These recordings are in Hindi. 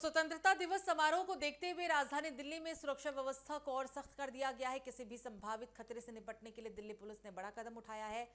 स्वतंत्रता दिवस समारोह को देखते हुए राजधानी दिल्ली में सुरक्षा व्यवस्था को और सख्त कर दिया गया है। किसी भी संभावित खतरे से निपटने के लिए दिल्ली पुलिस ने बड़ा कदम उठाया है।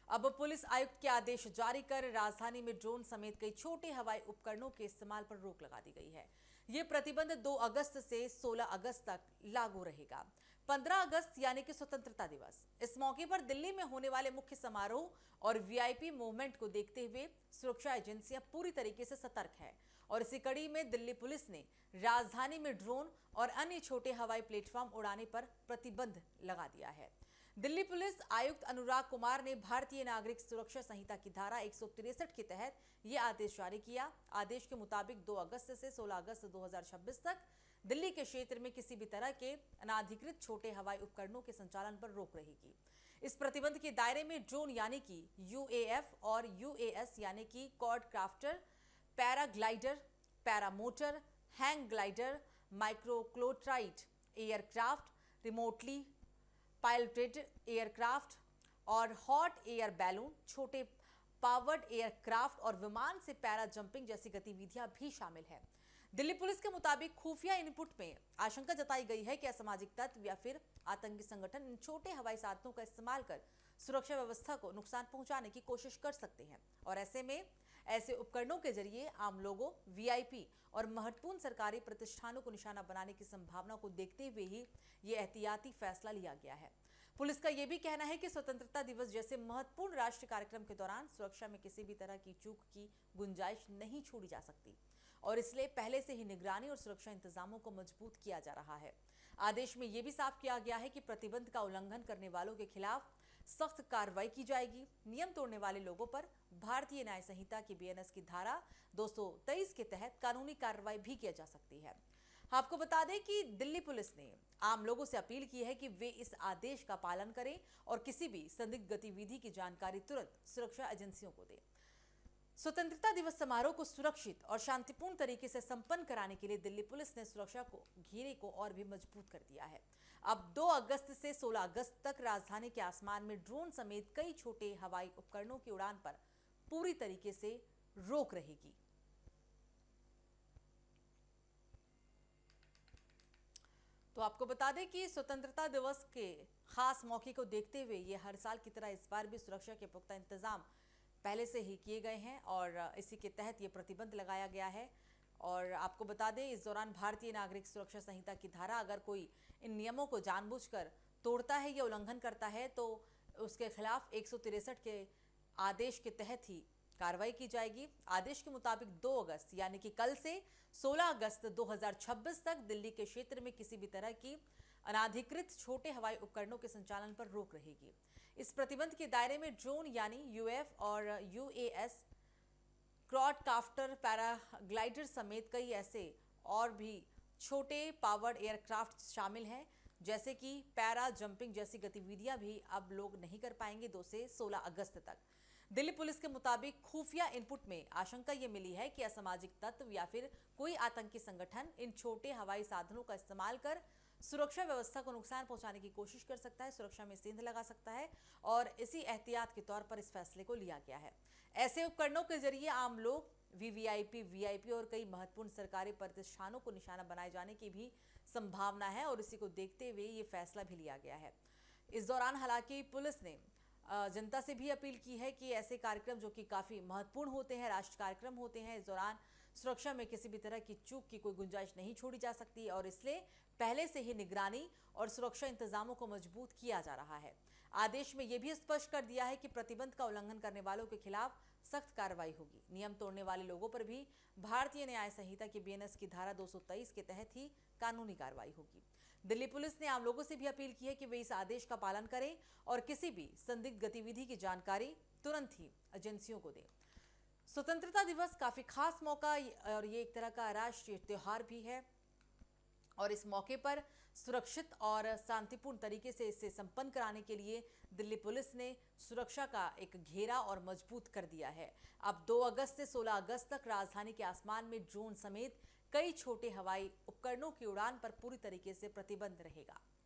अब पुलिस आयुक्त के आदेश जारी कर राजधानी में ड्रोन समेत कई छोटे हवाई उपकरणों के इस्तेमाल पर रोक लगा दी गई है। यह प्रतिबंध 2 अगस्त से 16 अगस्त तक लागू रहेगा। 15 अगस्त यानी कि स्वतंत्रता दिवस, इस मौके पर दिल्ली में होने वाले मुख्य समारोह और वीआईपी मूवमेंट को देखते हुए सुरक्षा एजेंसियां पूरी तरीके से सतर्क है और इसी कड़ी में दिल्ली पुलिस ने राजधानी में ड्रोन और अन्य छोटे हवाई प्लेटफॉर्म उड़ाने पर प्रतिबंध लगा दिया है। दिल्ली पुलिस आयुक्त अनुराग कुमार ने भारतीय नागरिक सुरक्षा संहिता की धारा 163 के तहत यह आदेश जारी किया। आदेश के मुताबिक 2 अगस्त से 16 अगस्त 2026 तक दिल्ली के क्षेत्र में किसी भी तरह के अनाधिकृत छोटे हवाई उपकरणों के संचालन पर रोक रहेगी। इस प्रतिबंध के दायरे में ड्रोन यानी कि यूएएफ और यूएएस यानी कि quadcopter, paraglider, paramotor, hang glider, microlight aircraft, remotely piloted aircraft और हॉट एयर बैलून, छोटे पावर्ड एयरक्राफ्ट और विमान से पैरा जंपिंग जैसी गतिविधियां भी शामिल है। दिल्ली पुलिस के मुताबिक खुफिया इनपुट में आशंका जताई गई है कि असामाजिक तत्व या फिर आतंकी संगठन इन छोटे हवाई साधनों का इस्तेमाल कर सुरक्षा व्यवस्था को नुकसान पहुंचाने की कोशिश कर सकते हैं और ऐसे में ऐसे उपकरणों के जरिए आम लोगों, वीआईपी और महत्वपूर्ण सरकारी प्रतिष्ठानों को निशाना बनाने की संभावना को देखते हुए ही ये एहतियाती फैसला लिया गया है। पुलिस का यह भी कहना है कि स्वतंत्रता दिवस जैसे महत्वपूर्ण राष्ट्रीय कार्यक्रम के दौरान सुरक्षा में किसी भी तरह की चूक की गुंजाइश नहीं छोड़ी जा सकती और इसलिए पहले से ही निगरानी और सुरक्षा इंतजामों को मजबूत किया जा रहा है। आदेश में यह भी साफ किया गया है कि प्रतिबंध का उल्लंघन करने वालों के खिलाफ सख्त कार्रवाई की जाएगी। नियम तोड़ने वाले लोगों पर भारतीय न्याय संहिता की बीएनएस की धारा 223 के तहत कानूनी कार्रवाई भी की जा सकती है। आपको बता दें कि दिल्ली पुलिस ने आम लोगों से अपील की है कि वे इस आदेश का पालन करें और किसी भी संदिग्ध गतिविधि की जानकारी तुरंत सुरक्षा एजेंसियों को दें। स्वतंत्रता दिवस समारोह को सुरक्षित और शांतिपूर्ण तरीके से संपन्न कराने के लिए दिल्ली पुलिस ने सुरक्षा को घेरे को और भी मजबूत कर दिया है। अब 2 अगस्त से 16 अगस्त तक राजधानी के आसमान में ड्रोन समेत कई छोटे हवाई उपकरणों की उड़ान पर पूरी तरीके से रोक रहेगी। तो आपको बता दें कि स्वतंत्रता दिवस के खास मौके को देखते हुए ये हर साल की तरह इस बार भी सुरक्षा के पुख्ता इंतजाम पहले से ही किए गए हैं और इसी के तहत ये प्रतिबंध लगाया गया है। और आपको बता दें इस दौरान भारतीय नागरिक सुरक्षा संहिता की धारा अगर कोई इन नियमों को जानबूझकर तोड़ता है या उल्लंघन करता है तो उसके खिलाफ 163 के आदेश के तहत ही कार्रवाई की जाएगी। आदेश के मुताबिक 2 अगस्त यानी कि कल से 16 अगस्त 2026 तक दिल्ली के क्षेत्र में किसी भी तरह की अनाधिकृत छोटे हवाई उपकरणों के संचालन पर रोक रहेगी। इस प्रतिबंध के दायरे में ड्रोन यानी यूएफ और यूएएस, क्वाडकाप्टर, पैराग्लाइडर समेत कई ऐसे और भी छोटे पावर्ड एयरक्राफ्ट शामिल हैं, जैसे कि पैरा जंपिंग जैसी गतिविधियां भी अब लोग नहीं कर पाएंगे 2 से 16 अगस्त तक। दिल्ली पुलिस के मुताबिक खुफिया इनपुट में आशंका ये मिली है कि असामाजिक तत्व या फिर कोई आतंकी संगठन इन छोटे हवाई साधनों का इस्तेमाल कर सुरक्षा व्यवस्था को नुकसान पहुंचाने की कोशिश कर सकता है, सुरक्षा में सेंध लगा सकता है और इसी एहतियात के तौर पर इस फैसले को लिया गया है। ऐसे उपकरणों के जरिए आम लोग, वीवीआईपी, वीआईपी और कई महत्वपूर्ण सरकारी प्रतिष्ठानों को निशाना बनाए जाने की भी संभावना है और इसी को देखते हुए ये फैसला भी लिया गया है। इस दौरान हालांकि पुलिस ने जनता से भी अपील की है कि ऐसे कार्यक्रम जो कि काफ़ी महत्वपूर्ण होते हैं, राष्ट्रीय कार्यक्रम होते हैं, इस दौरान सुरक्षा में किसी भी तरह की चूक की कोई गुंजाइश नहीं छोड़ी जा सकती और इसलिए पहले से ही निगरानी और सुरक्षा इंतजामों को मजबूत किया जा रहा है। आदेश में यह भी स्पष्ट कर दिया है कि प्रतिबंध का उल्लंघन करने वालों के खिलाफ सख्त कार्रवाई होगी। नियम तोड़ने वाले लोगों पर भी भारतीय न्याय संहिता की बीएनएस की धारा 223 के तहत ही कानूनी कार्रवाई होगी। दिल्ली पुलिस ने आम लोगों से भी अपील की है कि वे इस आदेश का पालन करें और किसी भी संदिग्ध गतिविधि की जानकारी तुरंत ही एजेंसियों को दें। स्वतंत्रता दिवस काफी खास मौका और ये एक तरह का राष्ट्रीय त्योहार भी है और इस मौके पर सुरक्षित और शांतिपूर्ण तरीके से इसे संपन्न कराने के लिए दिल्ली पुलिस ने सुरक्षा का एक घेरा और मजबूत कर दिया है। अब 2 अगस्त से 16 अगस्त तक राजधानी के आसमान में ड्रोन समेत कई छोटे हवाई उपकरणों की उड़ान पर पूरी तरीके से प्रतिबंध रहेगा।